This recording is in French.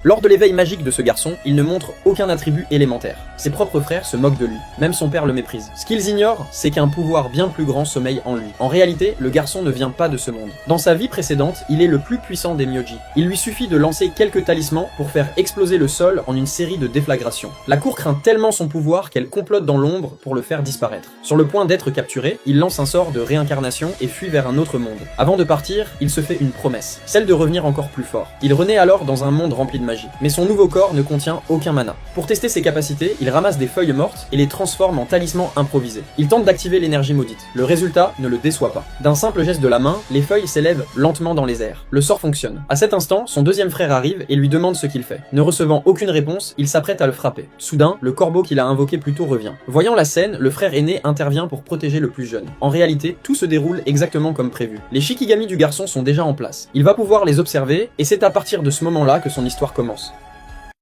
Lors de l'éveil magique de ce garçon, il ne montre aucun attribut élémentaire. Ses propres frères se moquent de lui, même son père le méprise. Ce qu'ils ignorent, c'est qu'un pouvoir bien plus grand sommeille en lui. En réalité, le garçon ne vient pas de ce monde. Dans sa vie précédente, il est le plus puissant des Myoji. Il lui suffit de lancer quelques talismans pour faire exploser le sol en une série de déflagrations. La cour craint tellement son pouvoir qu'elle complote dans l'ombre pour le faire disparaître. Sur le point d'être capturé, il lance un sort de réincarnation et fuit vers un autre monde. Avant de partir, il se fait une promesse, celle de revenir encore plus fort. Il renaît alors dans un monde rempli de magie. Mais son nouveau corps ne contient aucun mana. Pour tester ses capacités, il ramasse des feuilles mortes et les transforme en talismans improvisés. Il tente d'activer l'énergie maudite. Le résultat ne le déçoit pas. D'un simple geste de la main, les feuilles s'élèvent lentement dans les airs. Le sort fonctionne. À cet instant, son deuxième frère arrive et lui demande ce qu'il fait. Ne recevant aucune réponse, il s'apprête à le frapper. Soudain, le corbeau qu'il a invoqué plus tôt revient. Voyant la scène, le frère aîné intervient pour protéger le plus jeune. En réalité, tout se déroule exactement comme prévu. Les Shikigami du garçon sont déjà en place. Il va pouvoir les observer et c'est à partir de ce moment-là que son histoire commence.